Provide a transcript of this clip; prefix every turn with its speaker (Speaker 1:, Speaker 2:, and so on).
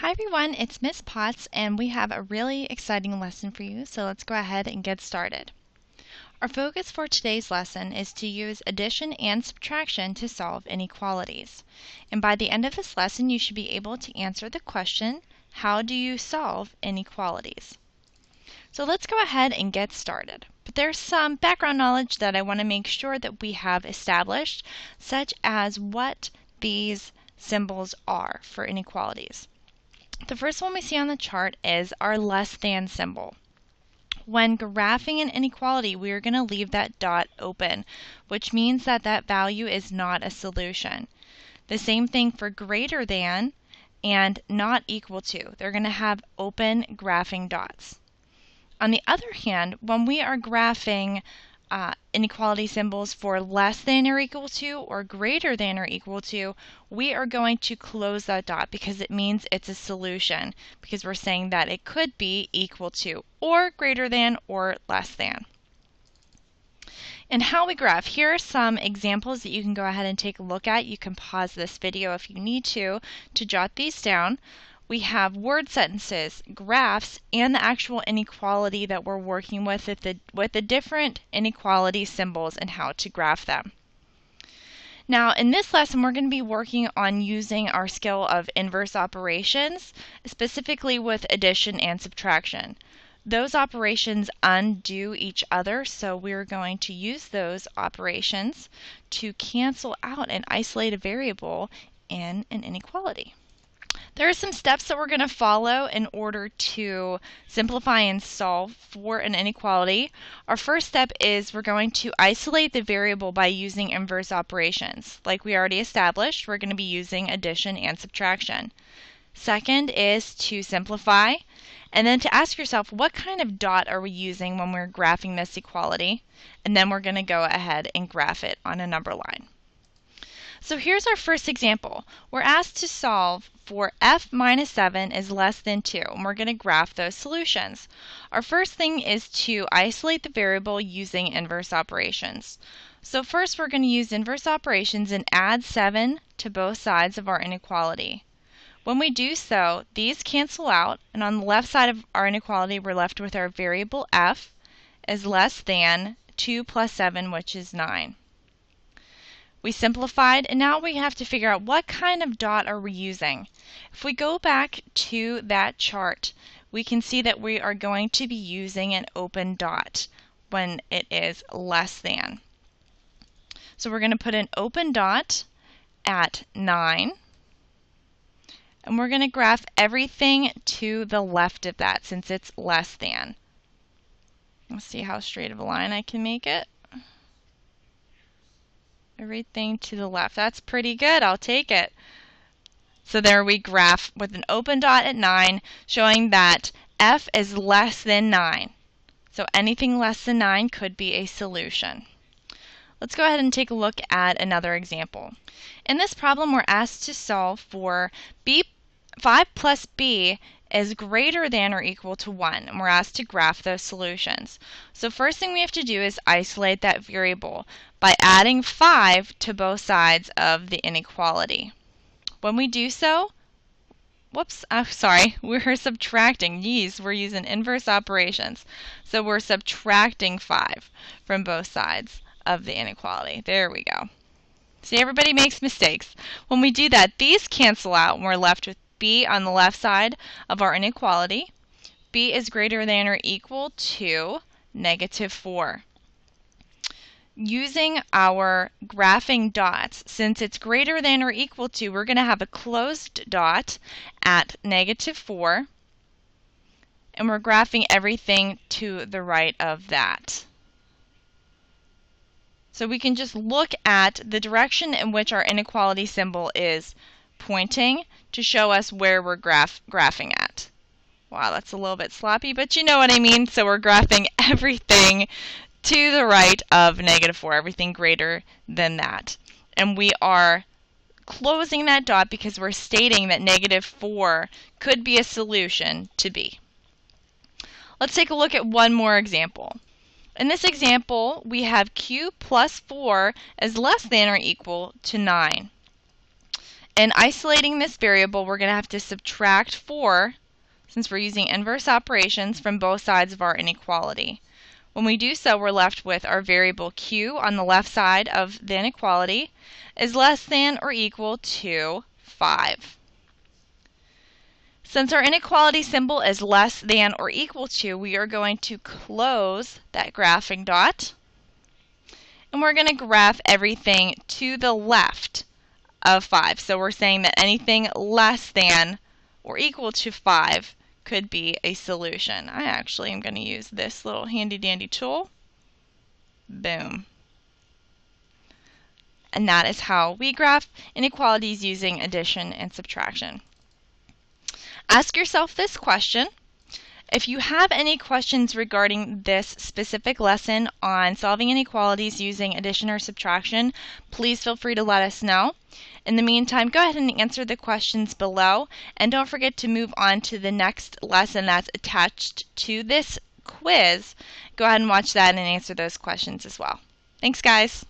Speaker 1: Hi everyone, it's Miss Potts and we have a really exciting lesson for you, so let's go ahead and get started. Our focus for today's lesson is to use addition and subtraction to solve inequalities. And by the end of this lesson, you should be able to answer the question, how do you solve inequalities? So let's go ahead and get started. But there's some background knowledge that I want to make sure that we have established, such as what these symbols are for inequalities. The first one we see on the chart is our less than symbol. When graphing an inequality, we are going to leave that dot open, which means that that value is not a solution. The same thing for greater than and not equal to. They're going to have open graphing dots. On the other hand, when we are graphing inequality symbols for less than or equal to or greater than or equal to, we are going to close that dot because it means it's a solution, because we're saying that it could be equal to or greater than or less than. And how we graph, here are some examples that you can go ahead and take a look at. You can pause this video if you need to jot these down. We have word sentences, graphs, and the actual inequality that we're working with the different inequality symbols and how to graph them. Now, in this lesson, we're going to be working on using our skill of inverse operations, specifically with addition and subtraction. Those operations undo each other, so we're going to use those operations to cancel out and isolate a variable in an inequality. There are some steps that we're going to follow in order to simplify and solve for an inequality. Our first step is we're going to isolate the variable by using inverse operations. Like we already established, we're going to be using addition and subtraction. Second is to simplify, and then to ask yourself, what kind of dot are we using when we're graphing this equality? And then we're going to go ahead and graph it on a number line. So here's our first example. We're asked to solve for f minus 7 is less than 2, and we're going to graph those solutions. Our first thing is to isolate the variable using inverse operations. So first we're going to use inverse operations and add 7 to both sides of our inequality. When we do so, these cancel out, and on the left side of our inequality we're left with our variable f is less than 2 plus 7, which is 9. We simplified, and now we have to figure out what kind of dot are we using. If we go back to that chart, we can see that we are going to be using an open dot when it is less than. So we're going to put an open dot at 9, and we're going to graph everything to the left of that since it's less than. Let's see how straight of a line I can make it. Everything to the left. That's pretty good. I'll take it. So there we graph with an open dot at 9, showing that f is less than 9. So anything less than 9 could be a solution. Let's go ahead and take a look at another example. In this problem, we're asked to solve for 5 plus b is greater than or equal to 1, and we're asked to graph those solutions. So first thing we have to do is isolate that variable by adding 5 to both sides of the inequality. When we do so, we're subtracting. We're using inverse operations. So we're subtracting 5 from both sides of the inequality. There we go. See, everybody makes mistakes. When we do that, these cancel out and we're left with b on the left side of our inequality. B is greater than or equal to negative 4. Using our graphing dots, since it's greater than or equal to, we're going to have a closed dot at negative 4, and we're graphing everything to the right of that. So we can just look at the direction in which our inequality symbol is pointing to show us where we're graphing at. Wow, that's a little bit sloppy, but you know what I mean. So we're graphing everything to the right of negative 4, everything greater than that. And we are closing that dot because we're stating that negative 4 could be a solution to b. Let's take a look at one more example. In this example, we have q plus 4 is less than or equal to 9. In isolating this variable, we're going to have to subtract 4, since we're using inverse operations, from both sides of our inequality. When we do so, we're left with our variable q on the left side of the inequality is less than or equal to 5. Since our inequality symbol is less than or equal to, we are going to close that graphing dot, and we're going to graph everything to the left of 5. So we're saying that anything less than or equal to 5 could be a solution. I actually am going to use this little handy dandy tool. Boom. And that is how we graph inequalities using addition and subtraction. Ask yourself this question. If you have any questions regarding this specific lesson on solving inequalities using addition or subtraction, please feel free to let us know. In the meantime, go ahead and answer the questions below, and don't forget to move on to the next lesson that's attached to this quiz. Go ahead and watch that and answer those questions as well. Thanks, guys.